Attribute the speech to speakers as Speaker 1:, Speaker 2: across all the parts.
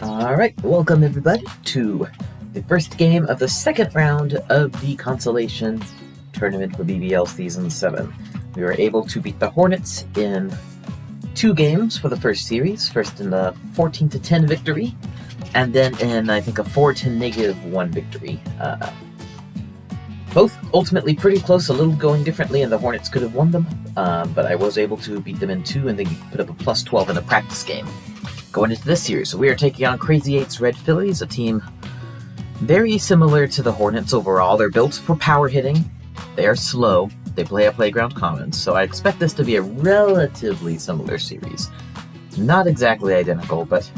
Speaker 1: Alright, welcome everybody to the first game of the second round of the Consolation tournament for BBL Season 7. We were able to beat the Hornets in 2 games for the first series, first in the 14-10 victory, and then in, I think, a 4-1 victory. Both ultimately pretty close, a little going differently, and the Hornets could have won them, but I was able to beat them in 2, and they put up a plus 12 in the practice game. Going into this series, so we are taking on Crazy 8's Red Phillies, a team very similar to the Hornets overall. They're built for power hitting, they are slow, they play at Playground Commons, so I expect this to be a relatively similar series. Not exactly identical, but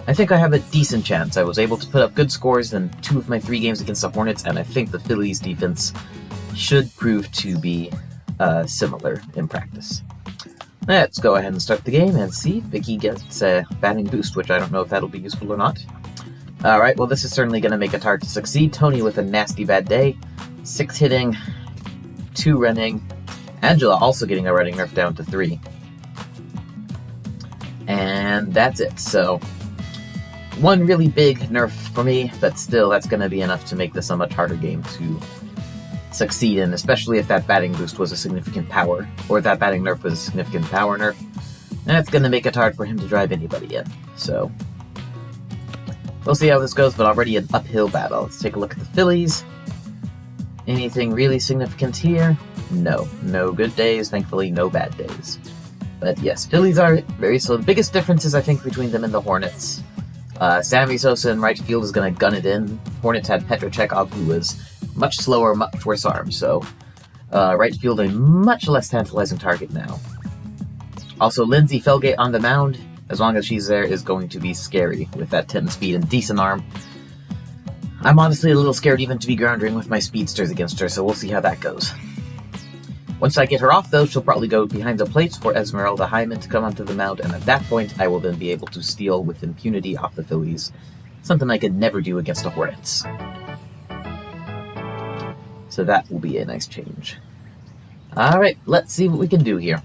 Speaker 1: I think I have a decent chance. I was able to put up good scores in 2 of my 3 games against the Hornets, and I think the Phillies defense should prove to be similar in practice. Let's go ahead and start the game and see if Vicky gets a batting boost, which I don't know if that'll be useful or not. Alright, well this is certainly going to make it hard to succeed. Tony with a nasty bad day. 6 hitting, 2 running. Angela also getting a running nerf down to 3. And that's it, so 1 really big nerf for me, but still that's going to be enough to make this a much harder game to succeed in, especially if that batting boost was a significant power, or if that batting nerf was a significant power nerf. That's going to make it hard for him to drive anybody in. So, we'll see how this goes, but already an uphill battle. Let's take a look at the Phillies. Anything really significant here? No. No good days, thankfully no bad days. But yes, Phillies are very slow. The biggest differences, I think, between them and the Hornets. Sammy Sosa in right field is going to gun it in. Hornets had Petrochekhov, who was much slower, much worse arm, so right field a much less tantalizing target now. Also, Lindsay Felgate on the mound, as long as she's there, is going to be scary with that 10 speed and decent arm. I'm honestly a little scared even to be grounding with my speedsters against her, so we'll see how that goes. Once I get her off, though, she'll probably go behind the plate for Esmeralda Hyman to come onto the mound, and at that point, I will then be able to steal with impunity off the Phillies, something I could never do against the Hornets. So that will be a nice change. Alright, let's see what we can do here.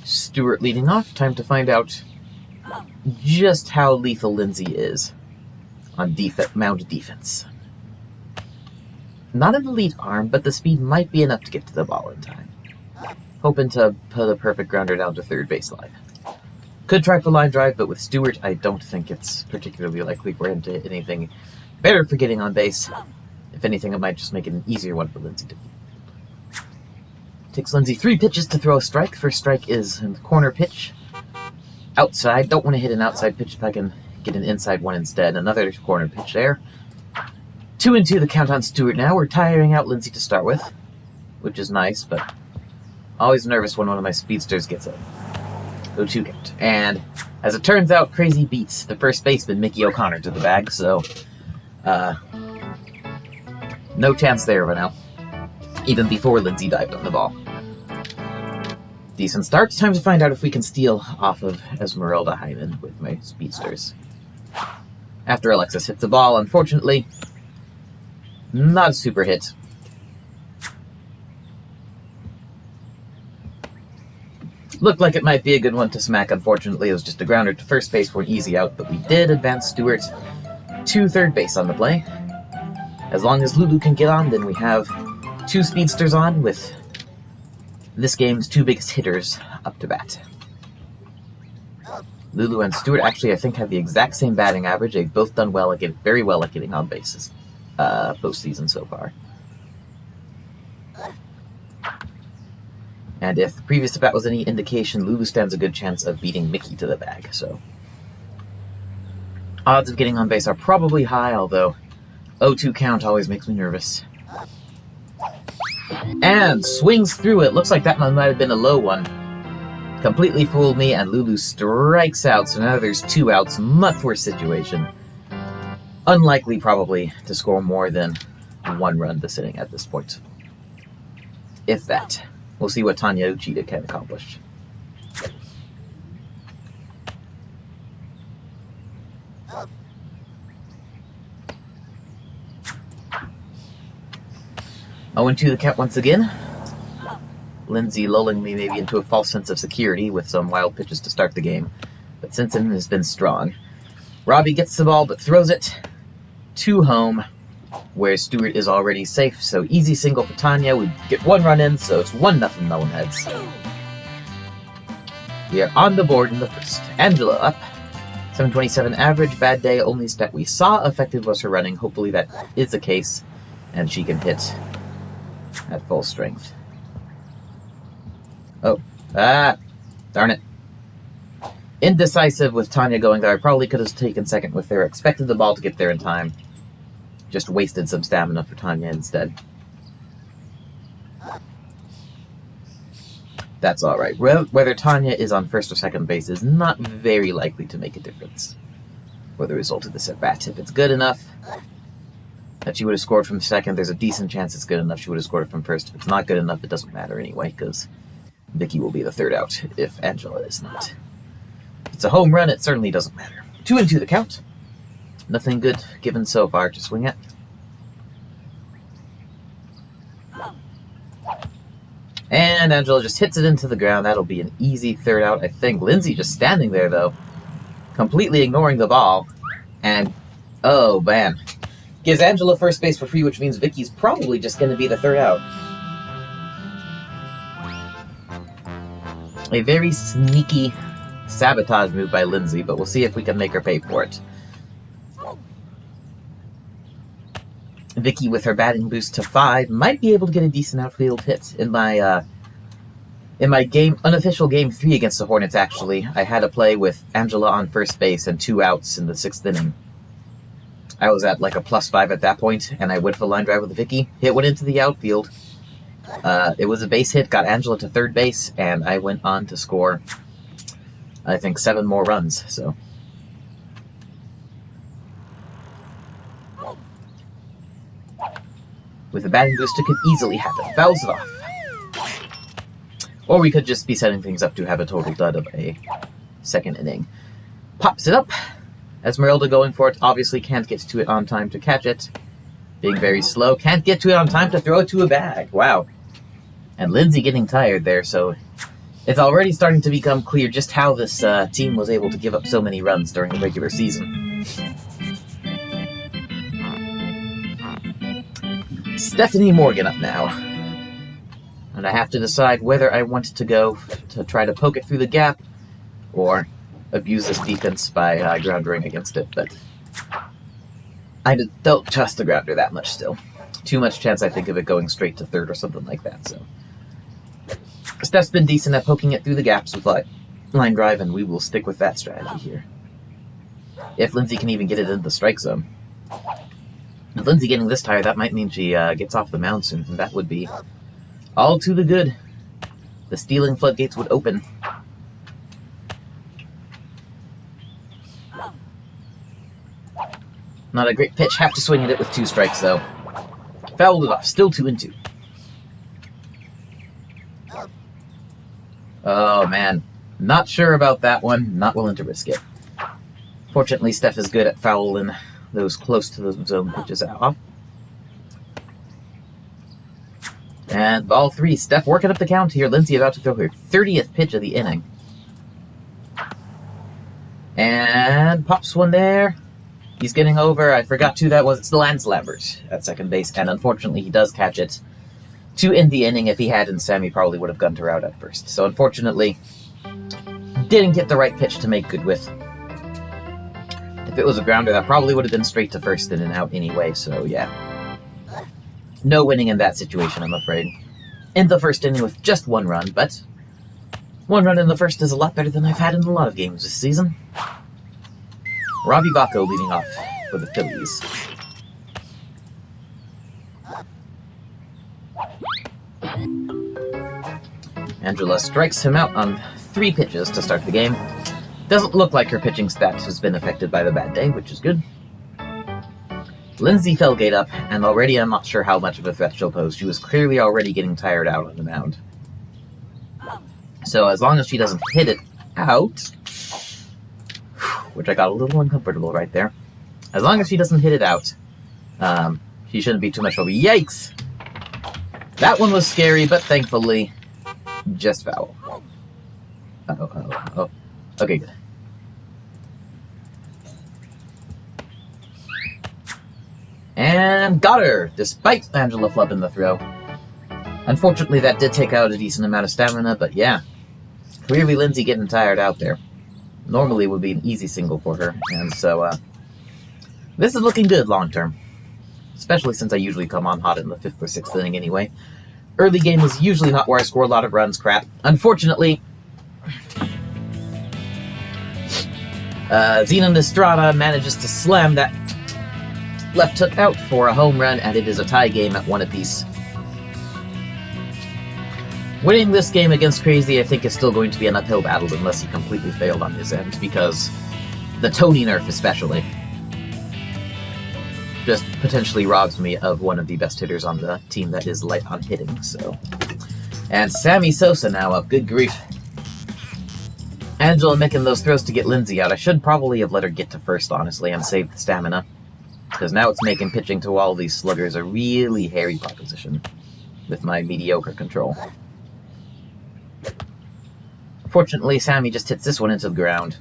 Speaker 1: Stewart leading off. Time to find out just how lethal Lindsay is on mound defense. Not an elite arm, but the speed might be enough to get to the ball in time. Hoping to put a perfect grounder down to third baseline. Could try for line drive, but with Stewart, I don't think it's particularly likely for him to hit anything better for getting on base. If anything, it might just make it an easier one for Lindsay to do. Takes Lindsay 3 pitches to throw a strike. First strike is in the corner pitch. Outside. Don't want to hit an outside pitch if I can get an inside one instead. Another corner pitch there. 2-2 the count on Stewart now. We're tiring out Lindsay to start with, which is nice, but always nervous when one of my speedsters gets a 0-2 count. And as it turns out, Crazy beats the first baseman, Mickey O'Connor, to the bag, so no chance there right now, even before Lindsay dived on the ball. Decent start. Time to find out if we can steal off of Esmeralda Hyman with my speedsters. After Alexis hits the ball, unfortunately, not a super hit. Looked like it might be a good one to smack. Unfortunately, it was just a grounder to first base for an easy out, but we did advance Stewart to third base on the play. As long as Lulu can get on, then we have 2 speedsters on with this game's 2 biggest hitters up to bat. Lulu and Stewart actually, I think, have the exact same batting average. They've both done well, very well at getting on bases postseason so far. And if the previous at-bat was any indication, Lulu stands a good chance of beating Mickey to the bag, so odds of getting on base are probably high, although 0-2 count always makes me nervous. And swings through it. Looks like that one might have been a low one. Completely fooled me, and Lulu strikes out, so now there's 2 outs. Much worse situation. Unlikely, probably, to score more than 1 run to sitting at this point. If that. We'll see what Tanya Uchida can accomplish. Oh, and to the count once again. Lindsay lulling me maybe into a false sense of security with some wild pitches to start the game, but Simpson has been strong. Robbie gets the ball but throws it to home, where Stewart is already safe. So easy single for Tanya. We get 1 run in, so it's 1-0 Melonheads. We are on the board in the first. Angela up. 727 average, bad day. Only step we saw affected was her running. Hopefully that is the case, and she can hit at full strength. Oh. Darn it. Indecisive with Tanya going there. I probably could have taken second with her. Expected the ball to get there in time. Just wasted some stamina for Tanya instead. That's alright. Whether Tanya is on first or second base is not very likely to make a difference for the result of this at-bat. If it's good enough that she would have scored from second, there's a decent chance it's good enough she would have scored from first. If it's not good enough, it doesn't matter anyway, because Vicky will be the third out if Angela is not. If it's a home run, it certainly doesn't matter. 2-2 the count. Nothing good given so far to swing at. And Angela just hits it into the ground. That'll be an easy third out, I think. Lindsay just standing there, though, completely ignoring the ball. And, oh, man. Gives Angela first base for free, which means Vicky's probably just going to be the third out. A very sneaky sabotage move by Lindsay, but we'll see if we can make her pay for it. Vicky, with her batting boost to 5, might be able to get a decent outfield hit. In my unofficial game 3 against the Hornets, actually, I had a play with Angela on first base and 2 outs in the 6th inning. I was at like a +5 at that point, and I went for the line drive with Vicky. Hit went into the outfield. It was a base hit, got Angela to third base, and I went on to score, I think, 7 more runs, so... With a batting boost, it could easily happen. Fouls it off. Or we could just be setting things up to have a total dud of a second inning. Pops it up. Esmeralda going for it. Obviously can't get to it on time to catch it. Being very slow. Can't get to it on time to throw it to a bag. Wow. And Lindsay getting tired there, so it's already starting to become clear just how this team was able to give up so many runs during the regular season. Stephanie Morgan up now. And I have to decide whether I want to go to try to poke it through the gap or abuse this defense by groundering against it, but I don't trust the grounder that much still. Too much chance, I think, of it going straight to third or something like that, so. Steph's been decent at poking it through the gaps with line drive, and we will stick with that strategy here. If Lindsay can even get it into the strike zone. With Lindsay getting this tired, that might mean she gets off the mound soon, and that would be all to the good. The stealing floodgates would open. Not a great pitch. Have to swing at it with 2 strikes, though. Fouled it off. Still 2-2. Oh, man. Not sure about that one. Not willing to risk it. Fortunately, Steph is good at fouling those close to the zone pitches off. And ball 3. Steph working up the count here. Lindsay about to throw her 30th pitch of the inning. And pops one there. He's getting over. I forgot who that was. It's the Lance Lambert at second base. And unfortunately, he does catch it to end the inning. If he hadn't, Sammy probably would have gunned her out at first. So unfortunately, didn't get the right pitch to make good with. If it was a grounder, that probably would have been straight to first and an out anyway. So yeah. No winning in that situation, I'm afraid. In the first inning with just 1 run, but 1 run in the first is a lot better than I've had in a lot of games this season. Robbie Bacco leading off for the Phillies. Angela strikes him out on 3 pitches to start the game. Doesn't look like her pitching stat has been affected by the bad day, which is good. Lindsay Felgate up, and already I'm not sure how much of a threat she'll pose. She was clearly already getting tired out on the mound. So as long as she doesn't hit it out, which I got a little uncomfortable right there. As long as she doesn't hit it out, she shouldn't be too much trouble. Yikes! That one was scary, but thankfully, just foul. Oh. Okay, good. And got her, despite Angela flubbing the throw. Unfortunately, that did take out a decent amount of stamina, but yeah. Clearly Lindsay getting tired out there. Normally would be an easy single for her, and so, this is looking good long term. Especially since I usually come on hot in the 5th or 6th inning anyway. Early game is usually not where I score a lot of runs, crap. Unfortunately, Zenon Estrada manages to slam that left hook out for a home run, and it is a tie game at 1 apiece. Winning this game against Crazy, I think, is still going to be an uphill battle unless he completely failed on his end, because the Tony nerf especially just potentially robs me of one of the best hitters on the team that is light on hitting, so. And Sammy Sosa now up, good grief. Angela making those throws to get Lindsay out. I should probably have let her get to first, honestly, and save the stamina. Because now it's making pitching to all these sluggers a really hairy proposition with my mediocre control. Fortunately, Sammy just hits this one into the ground.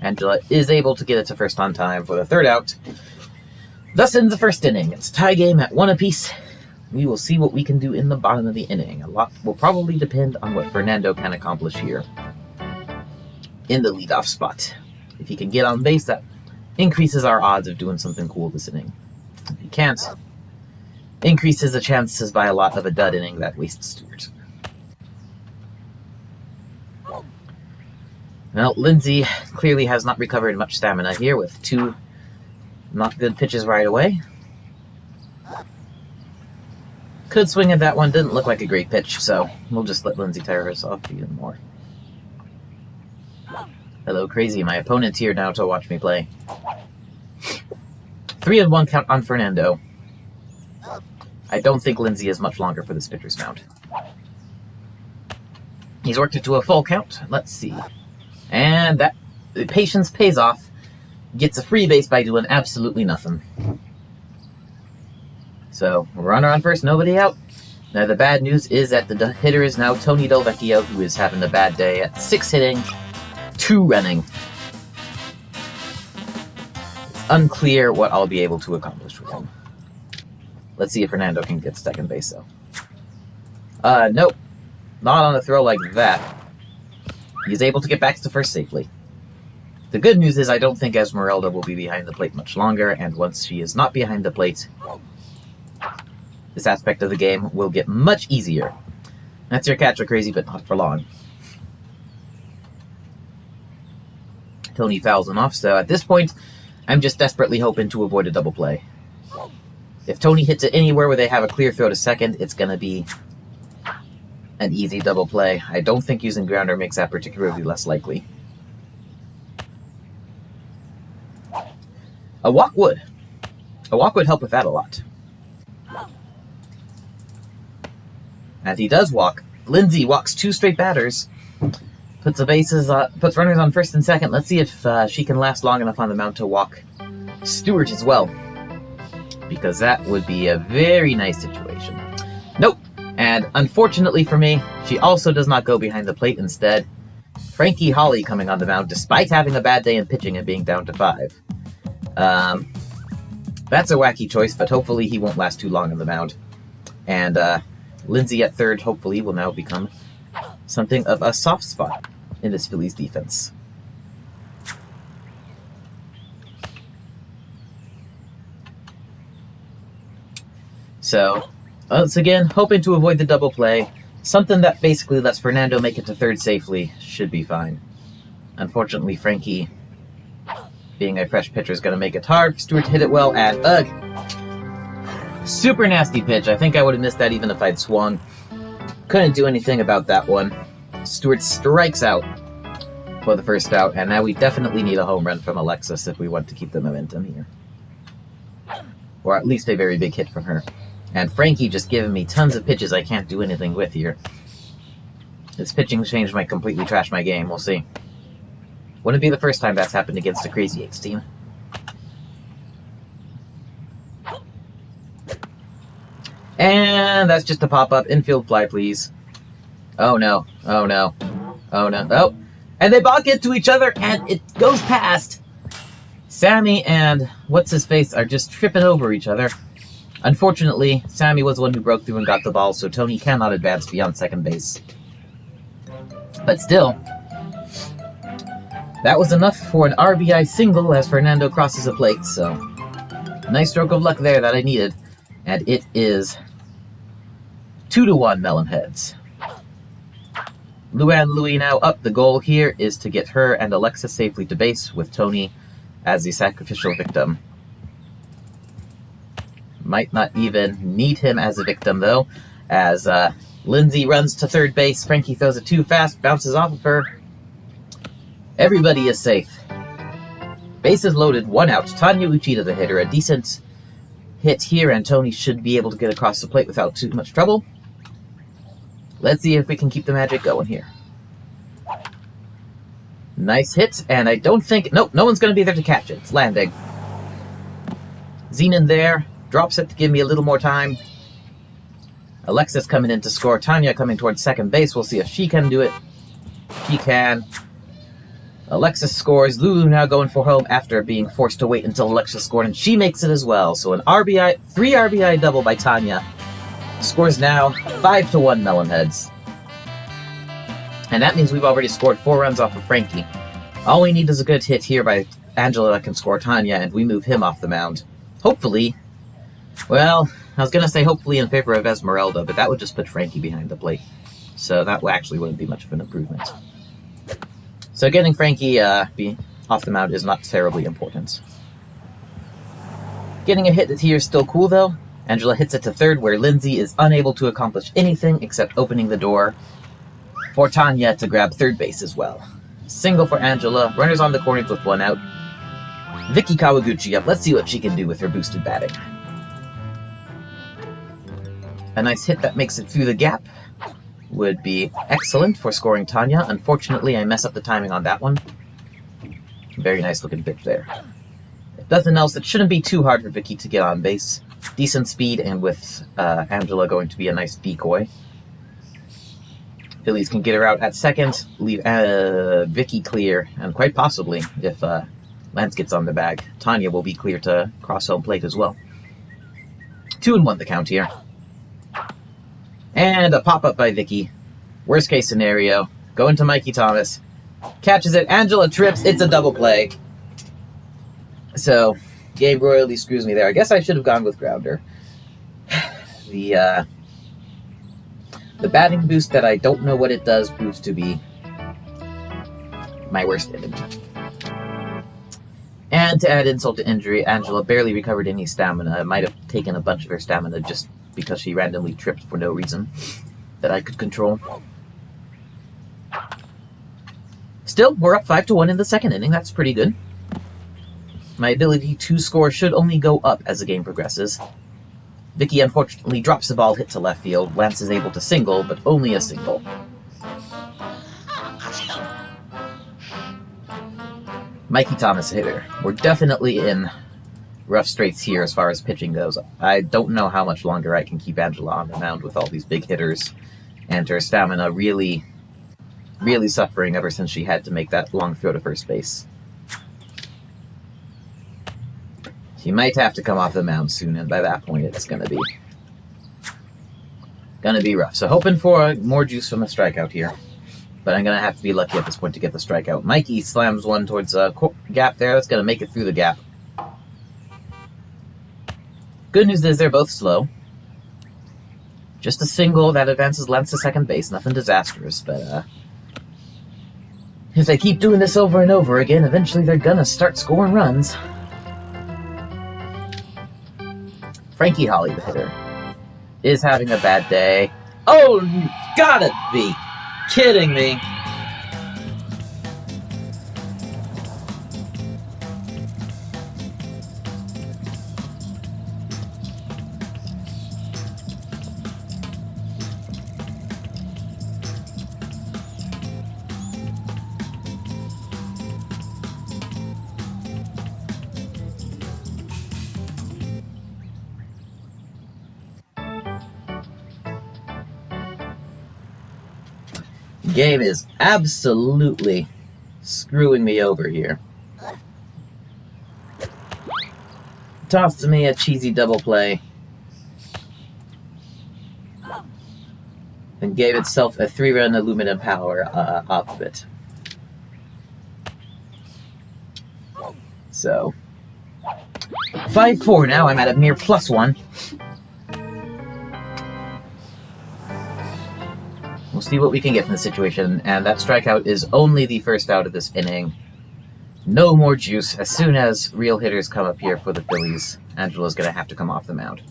Speaker 1: Angela is able to get it to first on time for the 3rd out. Thus ends the 1st inning. It's a tie game at 1 apiece. We will see what we can do in the bottom of the inning. A lot will probably depend on what Fernando can accomplish here in the leadoff spot. If he can get on base, that increases our odds of doing something cool this inning. If he can't, increases the chances by a lot of a dud inning that wastes Stewart. Well, Lindsay clearly has not recovered much stamina here with 2 not good pitches right away. Could swing at that one, didn't look like a great pitch, so we'll just let Lindsay tire herself even more. Hello, Crazy, my opponent's here now to watch me play. 3-1 count on Fernando. I don't think Lindsay is much longer for this pitcher's mound. He's worked it to a full count. Let's see. And that patience pays off. Gets a free base by doing absolutely nothing. So, runner on first, nobody out. Now, the bad news is that the hitter is now Tony Delvecchio, who is having a bad day at 6 hitting, 2 running. It's unclear what I'll be able to accomplish with him. Let's see if Fernando can get second base, though. Nope. Not on a throw like that. He's able to get back to first safely. The good news is I don't think Esmeralda will be behind the plate much longer, and once she is not behind the plate, this aspect of the game will get much easier. That's your catcher, Crazy, but not for long. Tony fouls him off, so at this point, I'm just desperately hoping to avoid a double play. If Tony hits it anywhere where they have a clear throw to second, it's going to be an easy double play. I don't think using grounder makes that particularly less likely. A walk would. A walk would help with that a lot. And he does walk. Lindsay walks 2 straight batters. Puts runners on first and second. Let's see if she can last long enough on the mound to walk Stewart as well. Because that would be a very nice situation. Nope. And unfortunately for me, she also does not go behind the plate. Instead, Frankie Holly coming on the mound despite having a bad day in pitching and being down to 5. That's a wacky choice, but hopefully he won't last too long on the mound. And Lindsay at third hopefully will now become something of a soft spot in this Phillies defense. So, once again, hoping to avoid the double play. Something that basically lets Fernando make it to third safely should be fine. Unfortunately, Frankie, being a fresh pitcher, is going to make it hard for Stewart to hit it well, and super nasty pitch. I think I would have missed that even if I'd swung. Couldn't do anything about that one. Stewart strikes out for the first out, and now we definitely need a home run from Alexis if we want to keep the momentum here. Or at least a very big hit from her. And Frankie just giving me tons of pitches I can't do anything with here. This pitching change might completely trash my game. We'll see. Wouldn't be the first time that's happened against a Crazy Eights team. And that's just a pop-up. Infield fly, please. Oh, no. Oh, no. Oh, no. Oh. And they bonk into each other, and it goes past. Sammy and what's-his-face are just tripping over each other. Unfortunately, Sammy was the one who broke through and got the ball, so Tony cannot advance beyond second base. But still, that was enough for an RBI single as Fernando crosses the plate, so nice stroke of luck there that I needed. And it is 2-1 Melonheads. Luann Louie now up. The goal here is to get her and Alexis safely to base with Tony as the sacrificial victim. Might not even need him as a victim, though, as Lindsay runs to third base. Frankie throws it too fast, bounces off of her. Everybody is safe. Bases loaded, 1 out. Tanya Uchida, the hitter. A decent hit here, and Tony should be able to get across the plate without too much trouble. Let's see if we can keep the magic going here. Nice hit, and I don't think... Nope, no one's going to be there to catch it. It's landing. Zenon there. Drops it to give me a little more time. Alexis coming in to score. Tanya coming towards second base. We'll see if she can do it. She can. Alexis scores. Lulu now going for home after being forced to wait until Alexis scored, and she makes it as well. So an RBI, 3 RBI double by Tanya. Scores now 5-1 Melonheads. And that means we've already scored 4 runs off of Frankie. All we need is a good hit here by Angela that can score Tanya, and we move him off the mound. Hopefully, well, I was going to say hopefully in favor of Esmeralda, but that would just put Frankie behind the plate. So that actually wouldn't be much of an improvement. So getting Frankie off the mound is not terribly important. Getting a hit here is still cool, though. Angela hits it to third, where Lindsay is unable to accomplish anything except opening the door for Tanya to grab third base as well. Single for Angela. Runners on the corners with 1 out. Vicky Kawaguchi up. Let's see what she can do with her boosted batting. A nice hit that makes it through the gap would be excellent for scoring Tanya. Unfortunately, I mess up the timing on that one. Very nice looking pitch there. If nothing else, it shouldn't be too hard for Vicky to get on base. Decent speed, and with Angela going to be a nice decoy. Phillies can get her out at second, leave Vicky clear, and quite possibly, if Lance gets on the bag, Tanya will be clear to cross home plate as well. 2-1 the count here. And a pop-up by Vicky. Worst case scenario. Going to Mikey Thomas. Catches it. Angela trips. It's a double play. So, Gabe royally screws me there. I guess I should have gone with Grounder. The batting boost that I don't know what it does proves to be my worst enemy. And to add insult to injury, Angela barely recovered any stamina. It might have taken a bunch of her stamina just because she randomly tripped for no reason that I could control. Still, we're up 5-1 in the second inning. That's pretty good. My ability to score should only go up as the game progresses. Vicky unfortunately drops the ball hit to left field. Lance is able to single, but only a single. Mikey Thomas hitter. We're definitely in rough straits here as far as pitching goes. I don't know how much longer I can keep Angela on the mound with all these big hitters, and her stamina really suffering ever since she had to make that long throw to first base. She might have to come off the mound soon, and by that point it's gonna be rough. So hoping for more juice from a strikeout here, but I'm gonna have to be lucky at this point to get the strikeout. Mikey slams one towards a gap there. That's gonna make it through the gap. Good news is they're both slow. Just a single that advances Lance to second base. Nothing disastrous, but if they keep doing this over and over again, eventually they're gonna start scoring runs. Frankie Holly, the hitter, is having a bad day. Oh, you gotta be kidding me. Game is absolutely screwing me over here. Tossed me a cheesy double play. And gave itself a 3-run aluminum power off of it. So, 5-4 now. I'm at a mere +1. We'll see what we can get from the situation. And that strikeout is only the first out of this inning. No more juice. As soon as real hitters come up here for the Phillies, Angela's going to have to come off the mound.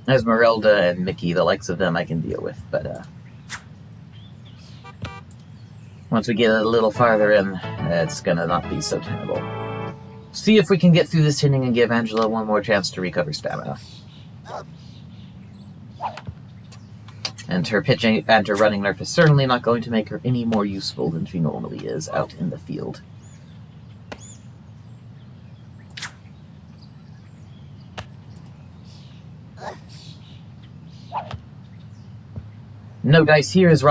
Speaker 1: Esmeralda and Mickey, the likes of them I can deal with, but once we get a little farther in, it's gonna not be so tenable. See if we can get through this inning and give Angela one more chance to recover stamina. And her pitching and her running nerf is certainly not going to make her any more useful than she normally is out in the field. No dice here as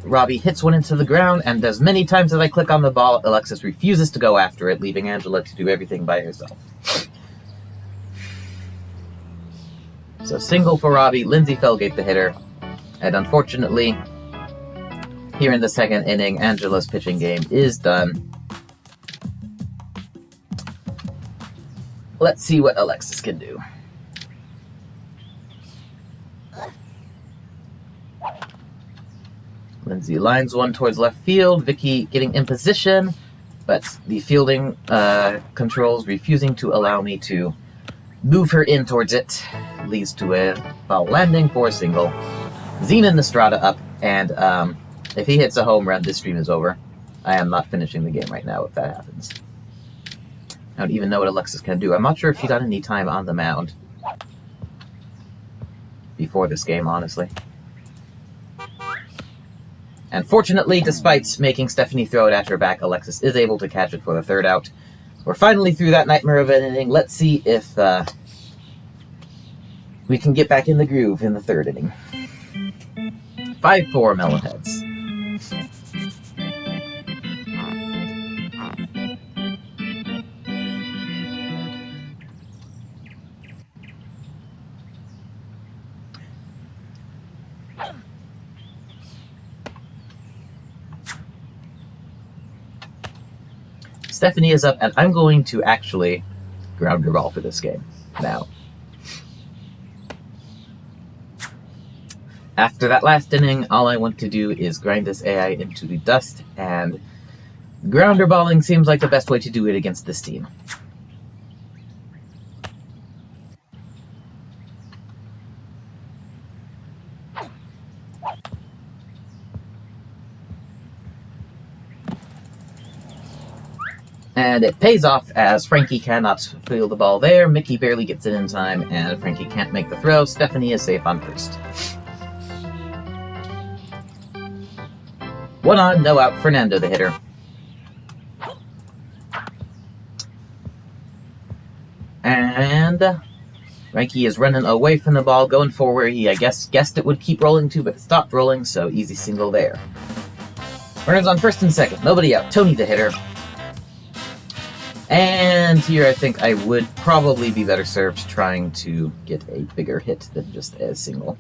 Speaker 1: Robbie hits one into the ground, and as many times as I click on the ball, Alexis refuses to go after it, leaving Angela to do everything by herself. So single for Robbie, Lindsay Felgate the hitter, and unfortunately, here in the second inning, Angela's pitching game is done. Let's see what Alexis can do. Lindsay lines one towards left field. Vicky getting in position, but the fielding controls refusing to allow me to move her in towards it. Leads to a foul landing for a single. Xena Nostrada up, and if he hits a home run, this stream is over. I am not finishing the game right now if that happens. I don't even know what Alexis can do. I'm not sure if she got any time on the mound before this game, honestly. And fortunately, despite making Stephanie throw it at her back, Alexis is able to catch it for the third out. We're finally through that nightmare of an inning. Let's see if we can get back in the groove in the third inning. 5-4 Mellonheads. Stephanie is up, and I'm going to actually ground her ball for this game now. After that last inning, all I want to do is grind this AI into the dust, and grounder balling seems like the best way to do it against this team. And it pays off as Frankie cannot field the ball there, Mickey barely gets it in time, and Frankie can't make the throw. Stephanie is safe on first. 1 on, no out, Fernando the hitter. And Frankie is running away from the ball, going for where he, I guess, guessed it would keep rolling to, but it stopped rolling, so easy single there. Runners on first and second, nobody out, Tony the hitter. And here I think I would probably be better served trying to get a bigger hit than just a single.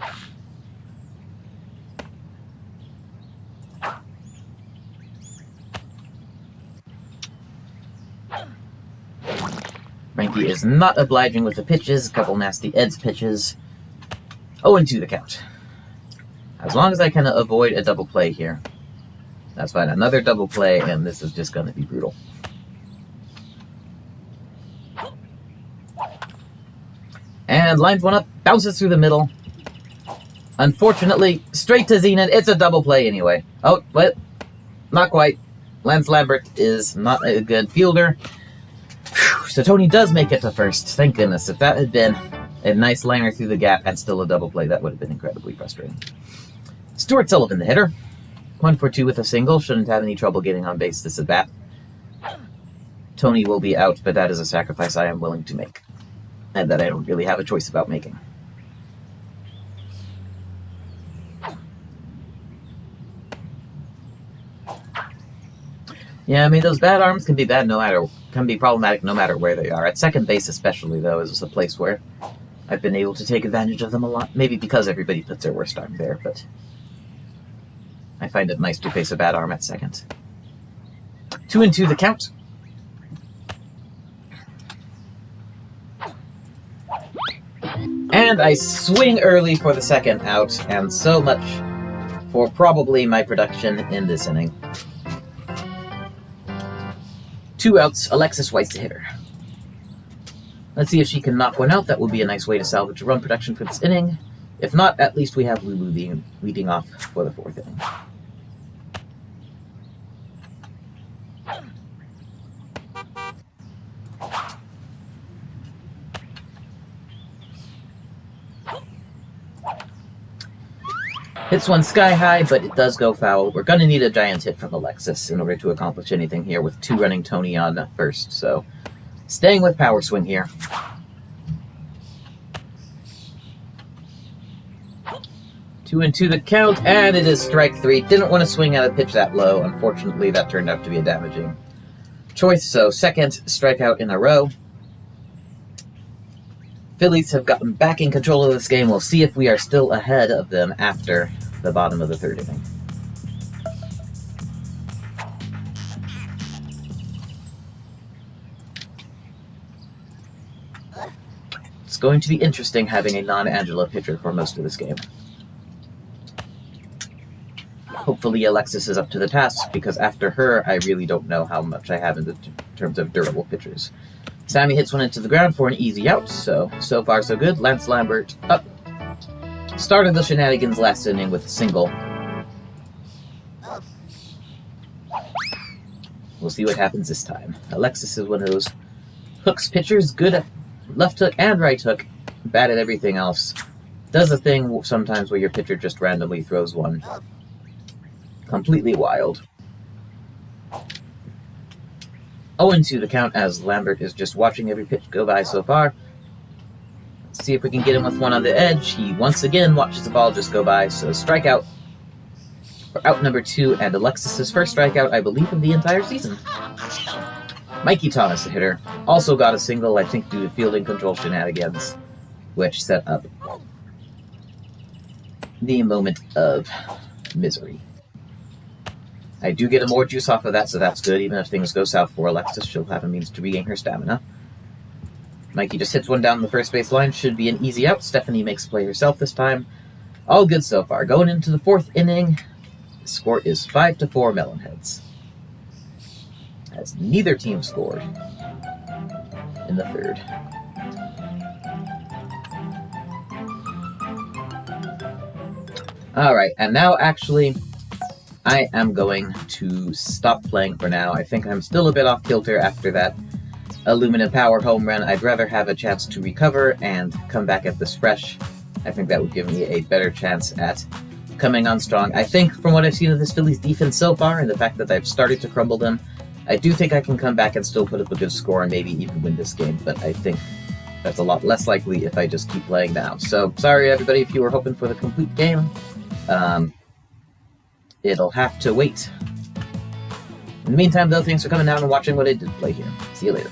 Speaker 1: Frankie is not obliging with the pitches, a couple nasty Ed's pitches. 0-2 the count. As long as I can avoid a double play here, that's fine. Another double play, and this is just going to be brutal. And lines one up, bounces through the middle. Unfortunately, straight to Xena. It's a double play anyway. Oh, but not quite. Lance Lambert is not a good fielder. So Tony does make it to first. Thank goodness. If that had been a nice liner through the gap and still a double play, that would have been incredibly frustrating. Stuart Sullivan, the hitter. 1 for 2 with a single. Shouldn't have any trouble getting on base this at bat. Tony will be out, but that is a sacrifice I am willing to make, and that I don't really have a choice about making. Yeah, I mean, those bad arms can be problematic no matter where they are. At second base especially, though, is a place where I've been able to take advantage of them a lot. Maybe because everybody puts their worst arm there, but I find it nice to face a bad arm at second. 2-2 the count. And I swing early for the second out, and so much for probably my production in this inning. 2 outs, Alexis White's the hitter. Let's see if she can knock one out. That would be a nice way to salvage a run production for this inning. If not, at least we have Lulu leading off for the 4th inning. Hits one sky high, but it does go foul. We're going to need a giant hit from Alexis in order to accomplish anything here with 2 running Tony on first. So, staying with power swing here. 2-2 the count, and it is strike 3. Didn't want to swing at a pitch that low. Unfortunately, that turned out to be a damaging choice. So, second strikeout in a row. Phillies have gotten back in control of this game. We'll see if we are still ahead of them after the bottom of the 3rd inning. It's going to be interesting having a non-Angela pitcher for most of this game. Hopefully Alexis is up to the task, because after her, I really don't know how much I have in terms of durable pitchers. Sammy hits one into the ground for an easy out, so far so good. Lance Lambert up. Started the shenanigans last inning with a single. We'll see what happens this time. Alexis is one of those hooks pitchers, good at left hook and right hook, bad at everything else. Does a thing sometimes where your pitcher just randomly throws one completely wild. 0-2 the count as Lambert is just watching every pitch go by so far. Let's see if we can get him with one on the edge. He once again watches the ball just go by, so strikeout for out number 2, and Alexis's first strikeout, I believe, of the entire season. Mikey Thomas, the hitter, also got a single, I think, due to fielding control shenanigans, which set up the moment of misery. I do get more juice off of that, so that's good. Even if things go south for Alexis, she'll have a means to regain her stamina. Mikey just hits one down the first base line. Should be an easy out. Stephanie makes play herself this time. All good so far. Going into the 4th inning, the score is 5-4 Melonheads, as neither team scored in the 3rd. Alright, and now actually I am going to stop playing for now. I think I'm still a bit off kilter after that aluminum power home run. I'd rather have a chance to recover and come back at this fresh. I think that would give me a better chance at coming on strong. I think from what I've seen of this Phillies defense so far and the fact that I've started to crumble them, I do think I can come back and still put up a good score and maybe even win this game, but I think that's a lot less likely if I just keep playing now. So, sorry everybody if you were hoping for the complete game. It'll have to wait. In the meantime, though, thanks for coming down and watching what I did play here. See you later.